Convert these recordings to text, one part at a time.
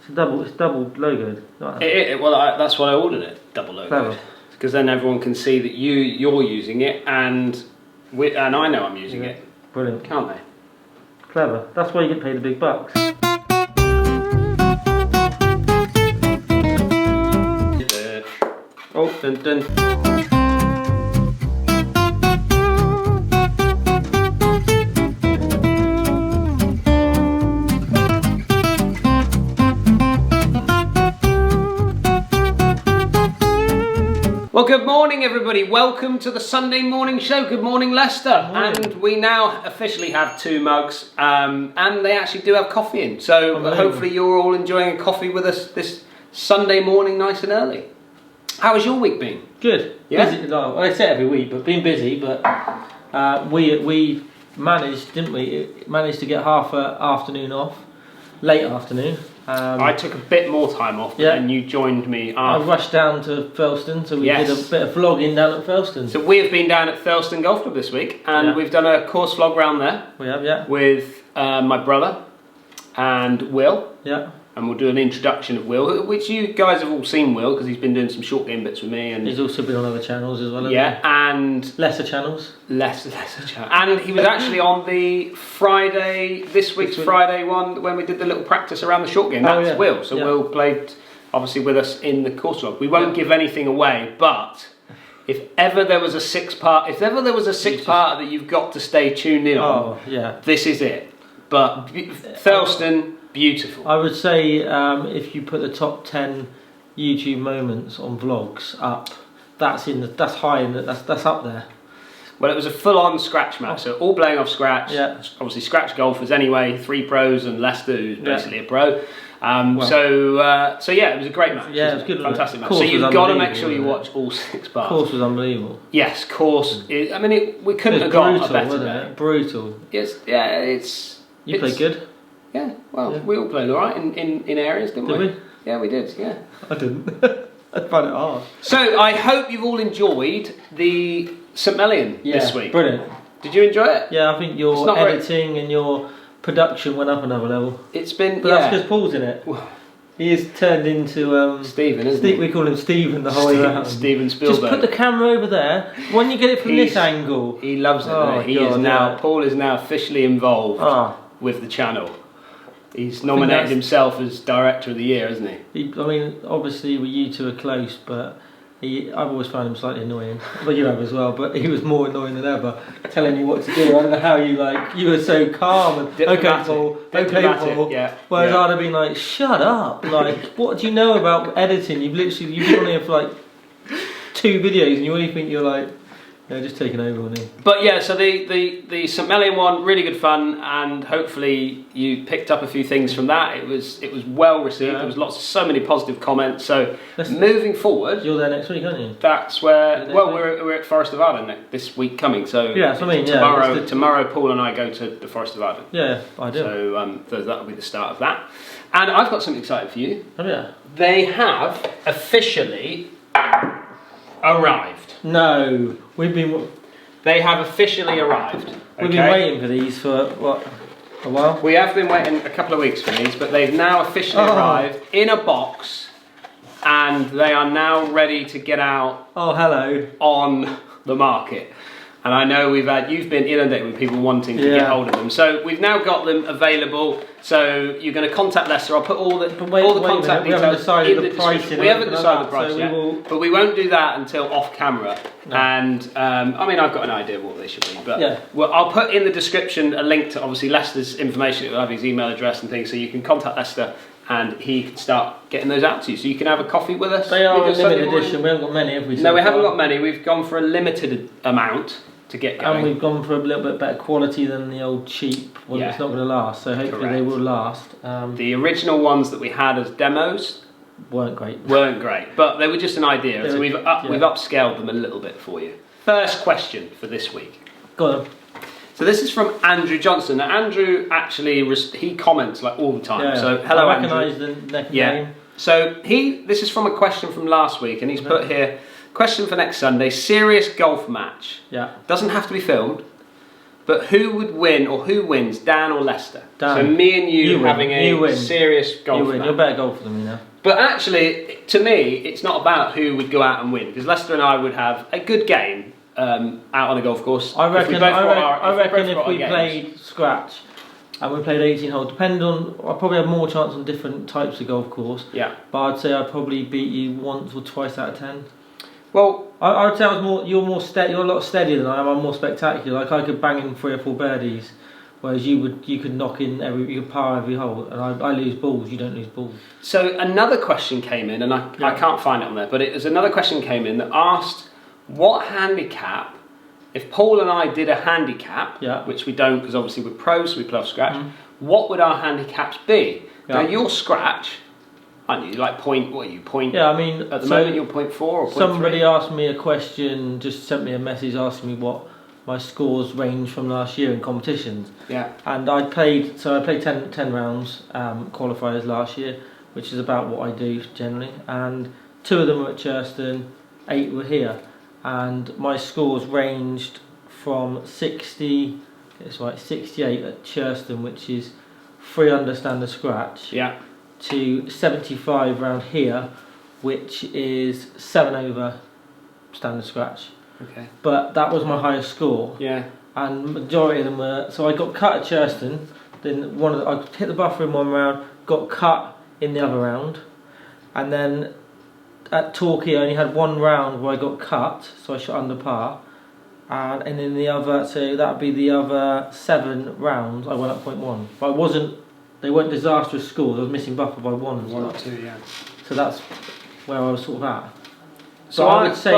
It's double logoed. That's why I ordered it, double logoed. Because then everyone can see that you're using it, and I know I'm using it. Brilliant. Can't they? Clever. That's why you get paid the big bucks. Oh, dun dun. Well, good morning, everybody. Welcome to the Sunday morning show. Good morning, Leicester. And we now officially have 2 mugs, and they actually do have coffee in. So hopefully you're all enjoying a coffee with us this Sunday morning, nice and early. How has your week been? Good. Yeah. Busy, well, I say every week, but been busy. But we managed, didn't we? Managed to get half an afternoon off, late afternoon. I took a bit more time off, but then you joined me after. I rushed down to Felston, so we did a bit of vlogging down at Felston. So we have been down at Felston Golf Club this week, and we've done a course vlog round there. We have, with my brother and Will. Yeah. And we'll do an introduction of Will, which you guys have all seen Will, because he's been doing some short game bits with me. And he's also been on other channels as well, hasn't he? And... Lesser channels. Lesser channels. And he was actually on the Friday, this week's Friday one, when we did the little practice around the short game. That's Will. So Will played, obviously, with us in the course vlog. We won't give anything away, but... If ever there was a six-part, that you've got to stay tuned in on, this is it. But Felston, beautiful. I would say if you put the top 10 YouTube moments on vlogs up, that's up there. Well, it was a full-on scratch match, so all playing off scratch. Yeah. Obviously, scratch golfers anyway. 3 pros and Leicester, who's basically a pro. So yeah, it was a great match. Yeah, it was good. Fantastic match. So you've got to make sure you watch all 6 parts. Course was unbelievable. Yes, course. We couldn't have got a better day. Brutal. Yes, You played good. Yeah. Well, we all played all right in areas, didn't we? Did we? Yeah, we did. Yeah. I didn't. I found it hard. So I hope you've all enjoyed the St Mellion this week. Brilliant. Did you enjoy it? Yeah, I think your editing and your production went up another level. It's been, but that's because Paul's in it. He is turned into Stephen, isn't he? We call him Stephen the whole way around. Steven Spielberg. Just put the camera over there. When you get it from this angle, he loves it. Paul is now officially involved with the channel. He's nominated himself as Director of the Year, hasn't he? I mean, obviously you 2 are close, but I've always found him slightly annoying. Well, you have as well, but he was more annoying than ever, telling you what to do. I don't know how you were so calm and okay, Paul. Yeah. Whereas I'd have been like, shut up. Like, what do you know about editing? You've been on here for like 2 videos, and you only think you're like, just taking over on him. But yeah, so the St Mellion one, really good fun, and hopefully you picked up a few things from that. It was well received. There was so many positive comments. So moving forward, you're there next week, aren't you? That's where. Well, we're at Forest of Arden this week coming. So tomorrow, Paul and I go to the Forest of Arden. Yeah, I do. So that'll be the start of that. And I've got something exciting for you. Oh yeah. They have officially arrived. No, They have officially arrived. We've been waiting for these for what? A while? We have been waiting a couple of weeks for these, but they've now officially arrived in a box, and they are now ready to get out. Oh, hello. On the market. And I know you've been inundated with people wanting to get hold of them. So we've now got them available. So you're going to contact Leicester. I'll put all the contact details. We haven't decided the price. We haven't decided the price yet. But we won't do that until off camera. No. And I've got an idea of what they should be. But I'll put in the description a link to obviously Leicester's information. It will have his email address and things, so you can contact Leicester and he can start getting those out to you. So you can have a coffee with us. They are a limited edition. We haven't got many, have we? No, we haven't got many. We've gone for a limited amount to get going. And we've gone for a little bit better quality than the old cheap one that's not going to last. So hopefully they will last. The original ones that we had as demos weren't great, but they were just an idea. So we've upscaled them a little bit for you. First question for this week. Go on. So this is from Andrew Johnson. Now Andrew actually he comments like all the time. So hello, Andrew. I recognise the name. So this is from a question from last week, and he's put here. Question for next Sunday, serious golf match. Yeah. Doesn't have to be filmed. But who would win, or who wins, Dan or Leicester? Dan. So me and you having a serious golf match. You're a better golfer than me now. But actually, to me, it's not about who would go out and win, because Leicester and I would have a good game out on a golf course. I reckon if we played scratch and we played 18 holes, depending on, I'd probably have more chance on different types of golf course. Yeah. But I'd say I'd probably beat you once or twice out of 10. Well, I would say you're more steady. You're a lot steadier than I am. I'm more spectacular. Like I could bang in 3 or 4 birdies, whereas you could knock in you could par every hole, and I lose balls. You don't lose balls. So another question came in, and I can't find it on there, but it was another question came in that asked what handicap, if Paul and I did a handicap, which we don't because obviously we're pros, so we play off scratch. What would our handicaps be? Now your scratch. Aren't you like point? What are you point? Yeah, I mean, at the moment you're 0.4 or 0.3. Somebody asked me a question, just sent me a message asking me what my scores range from last year in competitions. Yeah. And I played 10 rounds qualifiers last year, which is about what I do generally. And 2 of them were at Churston, 8 were here, and my scores ranged from 68 at Churston, which is 3 under standard scratch. Yeah. To 75 round here, which is 7 over standard scratch. Okay. But that was my highest score. Yeah. And majority of them were. So I got cut at Churston. Then I hit the buffer in 1 round, got cut in the other round, and then at Torquay I only had 1 round where I got cut, so I shot under par. And in the other, so that'd be the other 7 rounds I went up 0.1. But I wasn't. They weren't disastrous scores. I was missing buffer by 1 and 1 or 2, yeah. So that's where I was sort of at. So I would say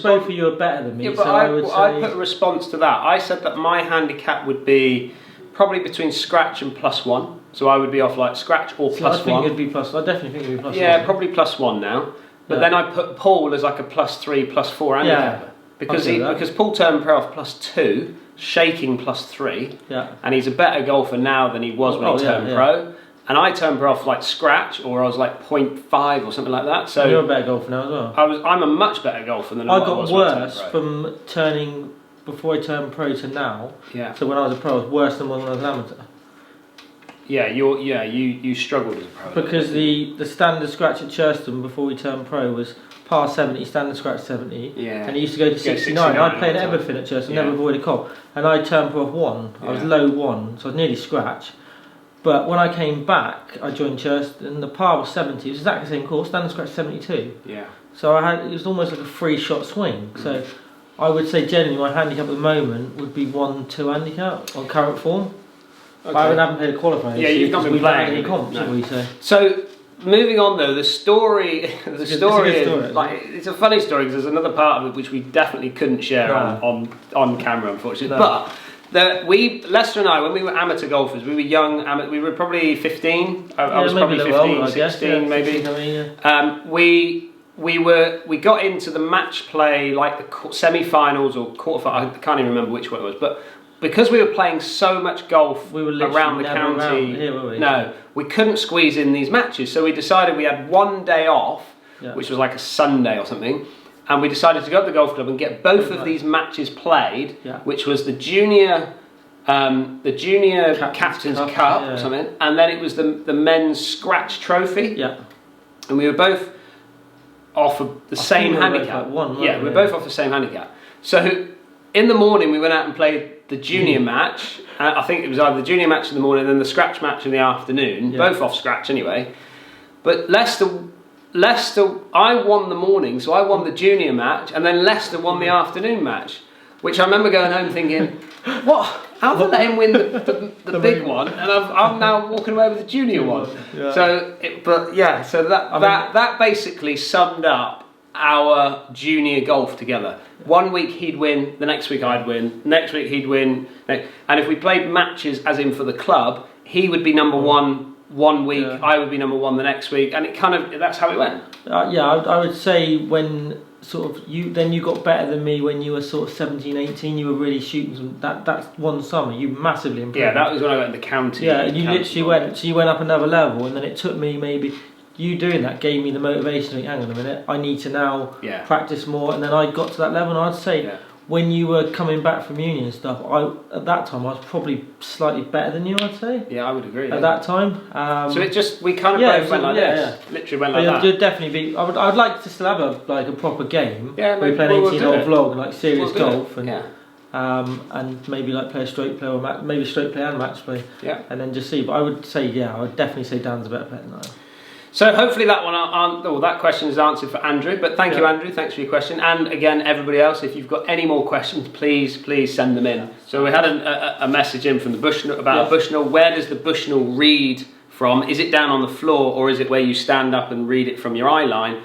both of you are better than me. Yeah, but I put a response to that. I said that my handicap would be probably between scratch and +1. So I would be off like scratch or +1. I think it'd be plus. I definitely think it'd be +1. Yeah, probably +1 now. But then I put Paul as like a +3, +4 handicap. Because Paul turned pro off +2. Shaking +3, and he's a better golfer now than he was when he turned pro. And I turned pro off like scratch, or I was like 0.5 or something like that. So you're a better golfer now as well. I'm a much better golfer than I was. I got worse from turning before I turned pro to now. Yeah. So when I was a pro, I was worse than when I was an amateur. Yeah, you struggled as a pro. Because the standard scratch at Churston before we turned pro was par 70, standard scratch 70, and he used to go to 69. I'd played everything at Churston, never avoided cop, and I turned pro off 1. I was low 1, so I was nearly scratch. But when I came back, I joined Churston, the par was 70. It was exactly the same course, standard scratch 72. Yeah. So it was almost like a 3-shot swing. So I would say generally my handicap at the moment would be 1-2 handicap on current form. Okay. I haven't played a qualifier. Yeah, you've not been playing any comps, have we? So moving on though, the story is like it's a funny story because there's another part of it which we definitely couldn't share on camera, unfortunately. No. But Leicester and I, when we were amateur golfers, we were young. We were probably 15. I was probably 15, 16, maybe. We got into the match play, like the semi-finals or quarterfinals. I can't even remember which one it was, but. Because we were playing so much golf around the county, no, we couldn't squeeze in these matches. So we decided we had 1 day off, which was like a Sunday or something, and we decided to go to the golf club and get both of these matches played, which was the junior captain's cup or something, and then it was the men's scratch trophy. Yeah, and we were both off of the same handicap. We were both off the same handicap. So in the morning we went out and played the junior match. I think it was either the junior match in the morning and then the scratch match in the afternoon, both off scratch anyway. But Leicester, I won the morning, so I won the junior match, and then Leicester won the afternoon match, which I remember going home thinking, what? How did I let him win the big one, and I'm now walking away with the junior one? Yeah. So that basically summed up our junior golf together. 1 week he'd win, the next week I'd win, next week he'd win, and if we played matches as in for the club, he would be number 1 week, I would be number 1 the next week, and that's how it went. I would say when sort of you got better than me when you were sort of 17, 18, you were really shooting some, that's one summer, you massively improved. Yeah, that was when I went to the county. Yeah, and you went up another level, and then it took me maybe. You doing that gave me the motivation to think, hang on a minute, I need to now practice more, and then I got to that level, and I'd say when you were coming back from uni and stuff, at that time I was probably slightly better than you, I'd say. Yeah, I would agree. At that time. So we kind of both went like this. Yeah. Literally went like that. You'd definitely be. I'd like to still have a proper game. Yeah, where we play an 18-hole vlog and like serious golf and maybe like play a straight play or maybe straight play and match play. Yeah. And then just see. But I would say I would definitely say Dan's a better player than I am. So hopefully that question is answered for Andrew. But thank you, Andrew. Thanks for your question. And again, everybody else, if you've got any more questions, please send them in. So we had a message in from the Bushnell about a Bushnell. Where does the Bushnell read from? Is it down on the floor, or is it where you stand up and read it from your eye line?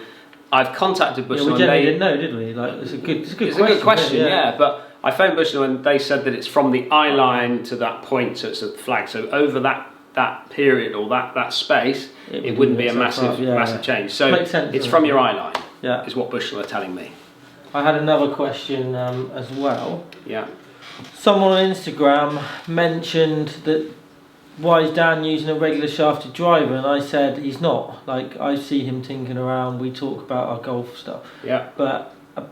I've contacted Bushnell. We didn't know, did we? Like, it's a good question. Yeah. But I phoned Bushnell and they said that it's from the eye line to that point, so it's a flag. So over that period or that space, it wouldn't be a massive change. So it's from your eye line. Yeah, is what Bushnell are telling me. I had another question as well. Yeah. Someone on Instagram mentioned that why is Dan using a regular shafted driver, and I said he's not. Like, I see him tinkering around. We talk about our golf stuff. Yeah.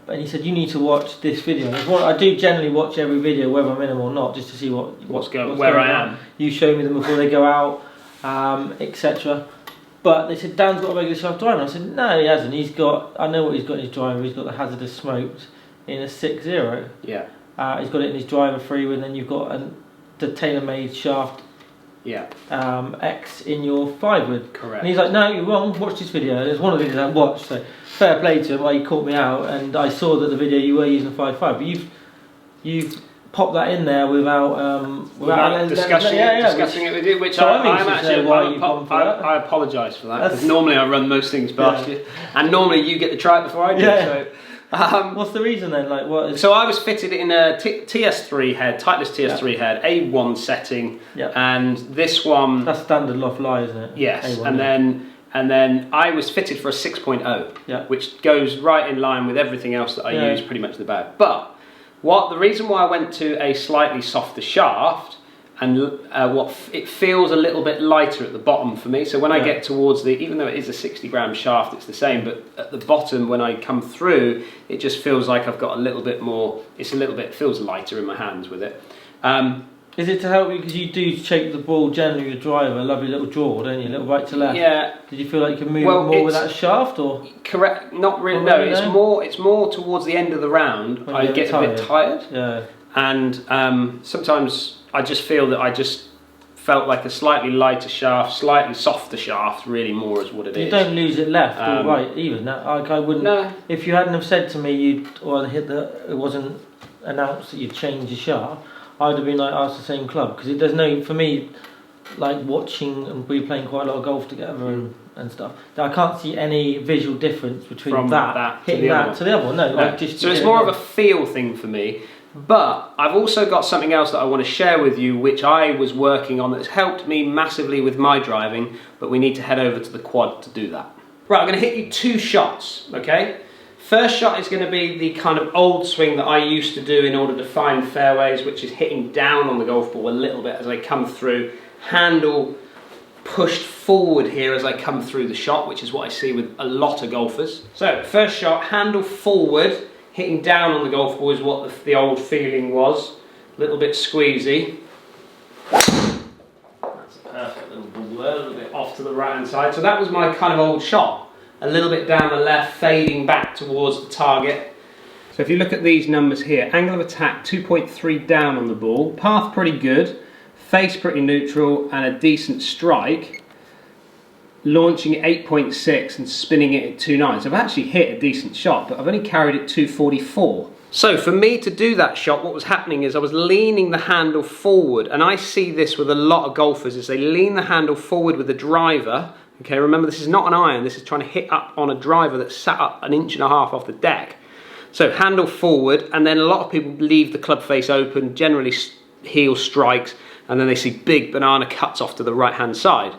And he said you need to watch this video. I do generally watch every video, whether I'm in them or not, just to see what's going on. Where I am. You show me them before they go out, etc. But they said Dan's got a regular shaft driver. And I said no, he hasn't. I know what he's got in his driver. He's got the hazardous smokes in a 6.0. Yeah. He's got it in his driver free, and then you've got the tailor-made shaft. Yeah. X in your 5-wood. Correct. And he's like, no, you're wrong. Watch this video. There's one of the videos I watched. So fair play to him. He caught me out, and I saw that the video you were using 5.5, but you've popped that in there without discussing it with you, which so I'm actually I apologise for that, because normally I run most things past you, and normally you get the try before I do. So. What's the reason then? Like, what is... So I was fitted in a TS3 head, Titleist TS3 head, A1 setting, and this one... That's standard loft lie, isn't it? Yes, A1, and then I was fitted for a 6.0, which goes right in line with everything else that I use pretty much in the bag. But the reason why I went to a slightly softer shaft, and it feels a little bit lighter at the bottom for me. So when I get towards even though it is a 60-gram shaft, it's the same. But at the bottom, when I come through, it just feels like I've got a little bit more. It feels lighter in my hands with it. Is it to help you because you do shape the ball generally with your driver, a lovely little draw, don't you? A little right to left. Yeah. Did you feel like you could move more with that shaft, or? Correct. Not really. No, it's more towards the end of the round. I get a bit tired. Yeah. And sometimes I just feel that I just felt like a slightly lighter shaft, slightly softer shaft, really more is what it is. You don't lose it left or right even. Like, I wouldn't. No. If you hadn't have said to me it wasn't announced that you'd changed your shaft, I'd have been like, oh, it's the same club, because there's no, for me, like watching, and we playing quite a lot of golf together and stuff, I can't see any visual difference between hitting that to the other one. No. Like, so it's more of a feel thing for me. But I've also got something else that I want to share with you, which I was working on, that's helped me massively with my driving, but we need to head over to the quad to do that. Right, I'm going to hit you 2 shots, okay? First shot is going to be the kind of old swing that I used to do in order to find fairways, which is hitting down on the golf ball a little bit as I come through, handle pushed forward here as I come through the shot, which is what I see with a lot of golfers. So, first shot, handle forward, hitting down on the golf ball is what the old feeling was. A little bit squeezy. That's a perfect little ball there, a little bit off to the right hand side. So that was my kind of old shot. A little bit down the left, fading back towards the target. So if you look at these numbers here, angle of attack 2.3 down on the ball, path pretty good, face pretty neutral and a decent strike. Launching at 8.6 and spinning it at 2.9. So I've actually hit a decent shot, but I've only carried it 244. So for me to do that shot, what was happening is I was leaning the handle forward, and I see this with a lot of golfers, is they lean the handle forward with the driver. Okay, remember this is not an iron, this is trying to hit up on a driver that's sat up 1.5 inches off the deck. So handle forward, and then a lot of people leave the club face open, generally heel strikes, and then they see big banana cuts off to the right hand side.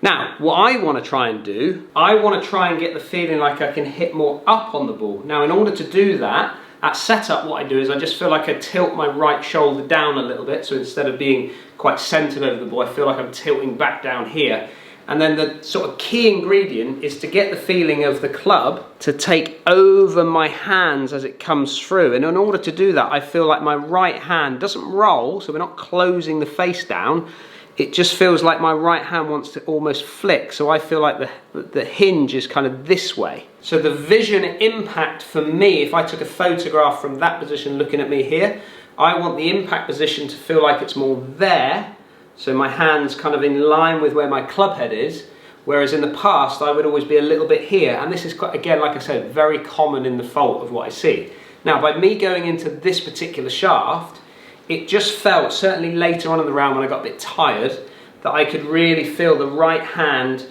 Now, what I want to try and do, I want to try and get the feeling like I can hit more up on the ball. Now, in order to do that, at setup what I do is I just feel like I tilt my right shoulder down a little bit, so instead of being quite centered over the ball, I feel like I'm tilting back down here. And then the sort of key ingredient is to get the feeling of the club to take over my hands as it comes through. And in order to do that, I feel like my right hand doesn't roll, so we're not closing the face down. It just feels like my right hand wants to almost flick. So I feel like the hinge is kind of this way. So the vision impact for me, if I took a photograph from that position looking at me here, I want the impact position to feel like it's more there. So my hand's kind of in line with where my club head is, whereas in the past I would always be a little bit here, and this is, quite, again, like I said, very common in the fault of what I see. Now, by me going into this particular shaft, it just felt, certainly later on in the round when I got a bit tired, that I could really feel the right hand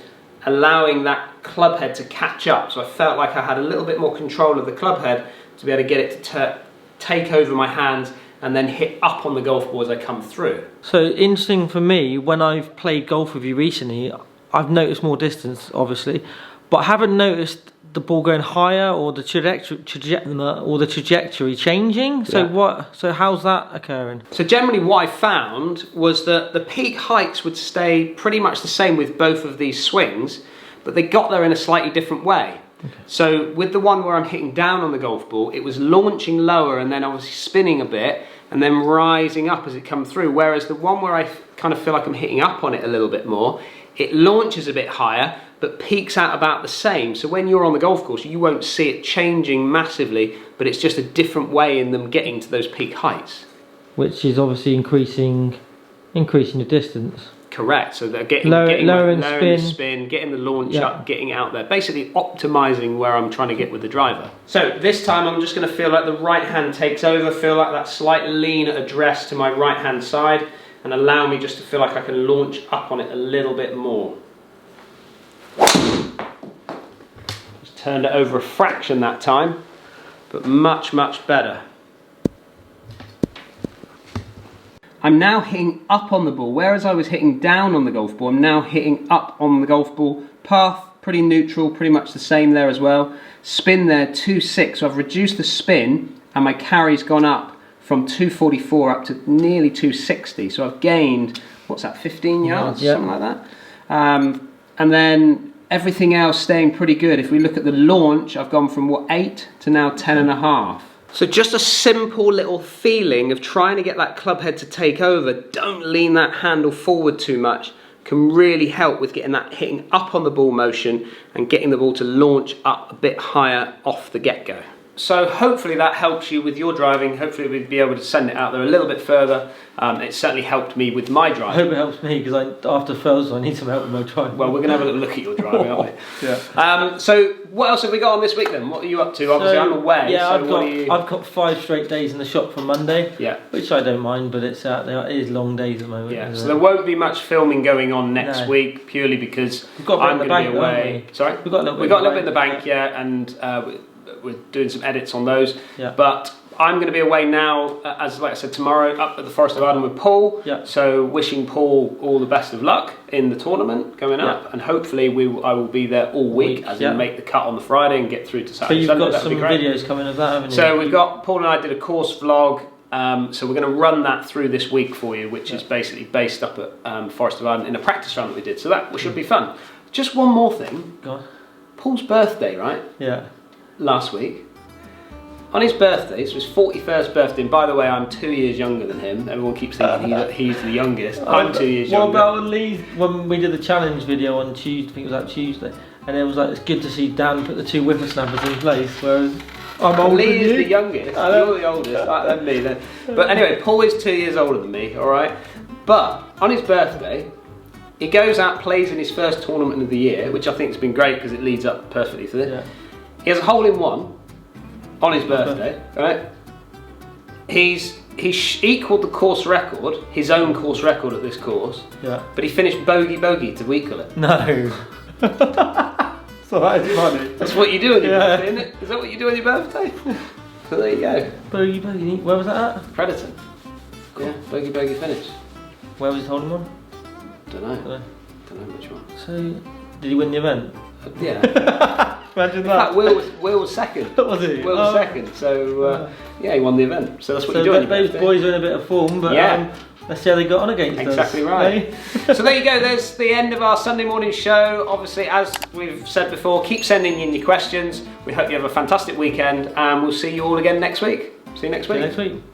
allowing that club head to catch up. So I felt like I had a little bit more control of the club head to be able to get it to take over my hands and then hit up on the golf ball as I come through. So interesting for me, when I've played golf with you recently, I've noticed more distance, obviously, but I haven't noticed the ball going higher or the trajectory changing. So yeah. So how's that occurring? So generally what I found was that the peak heights would stay pretty much the same with both of these swings, but they got there in a slightly different way. Okay. So with the one where I'm hitting down on the golf ball, it was launching lower and then obviously spinning a bit and then rising up as it comes through. Whereas the one where I kind of feel like I'm hitting up on it a little bit more, it launches a bit higher but peaks out about the same. So when you're on the golf course, you won't see it changing massively, but it's just a different way in them getting to those peak heights. Which is obviously increasing the distance. Correct, so they're lowering the spin, getting the launch up, getting out there, basically optimizing where I'm trying to get with the driver. So this time I'm just going to feel like the right hand takes over, feel like that slight lean address to my right hand side, and allow me just to feel like I can launch up on it a little bit more. Just turned it over a fraction that time, but much, much better. I'm now hitting up on the ball, whereas I was hitting down on the golf ball, I'm now hitting up on the golf ball. Path, pretty neutral, pretty much the same there as well. Spin there, 2.6, so I've reduced the spin and my carry's gone up from 244 up to nearly 260. So I've gained, what's that, 15 yards, something like that. And then everything else staying pretty good. If we look at the launch, I've gone from, 8 to now 10.5. So just a simple little feeling of trying to get that club head to take over, don't lean that handle forward too much, can really help with getting that hitting up on the ball motion and getting the ball to launch up a bit higher off the get-go. So hopefully that helps you with your driving. Hopefully we'll be able to send it out there a little bit further. It certainly helped me with my driving. I hope it helps me because after Felston I need some help with my driving. Well, we're going to have a little look at your driving, aren't we? Yeah. So what else have we got on this week then? What are you up to? Obviously I'm away. Yeah, so I've got 5 straight days in the shop from Monday. Yeah. Which I don't mind, but it is long days at the moment. Yeah. So there won't be much filming going on next week purely because I'm going to be away. Sorry? We've got a little bit in the bank, yeah, and we're doing some edits on those. Yeah. But I'm going to be away now, as like I said, tomorrow up at the Forest of Arden with Paul. Yeah. So wishing Paul all the best of luck in the tournament coming up, and hopefully I will be there all week, as in make the cut on the Friday and get through to Saturday. But you've got some videos coming of that, haven't you? So we've got, Paul and I did a course vlog. So we're going to run that through this week for you, which is basically based up at Forest of Arden in a practice round that we did. So that should be fun. Just one more thing. Go on. Paul's birthday, right? Yeah. Last week. On his birthday, so his 41st birthday, and by the way, I'm 2 years younger than him. Everyone keeps thinking he's the youngest. I'm 2 years younger. What about Lee? When we did the challenge video on Tuesday, I think it was like Tuesday, and it was like, it's good to see Dan put the 2 whippersnappers in place, whereas I'm older Lee than you. is the youngest. You're the oldest. Right, then me then. But anyway, Paul is 2 years older than me, alright? But on his birthday, he goes out, plays in his first tournament of the year, which I think has been great because it leads up perfectly to this. Yeah. He has a hole-in-one on his birthday, right? He equalled the course record, his own course record at this course. Yeah. But he finished bogey to equal it. No. So that is funny. That's what you do on your birthday, isn't it? Is that what you do on your birthday? So there you go. Bogey. Where was that at? Predator. Cool. Yeah, bogey finish. Where was his holding one? Don't know which one. So, did he win the event? Yeah. Imagine that. In fact, Will was second. Was he? Will was second. So yeah, he won the event. So that's what you do. Those boys are in a bit of form, but Let's see how they got on against us. Exactly right. So there you go, there's the end of our Sunday morning show. Obviously, as we've said before, keep sending in your questions. We hope you have a fantastic weekend, and we'll see you all again next week. See you next week. See you next week.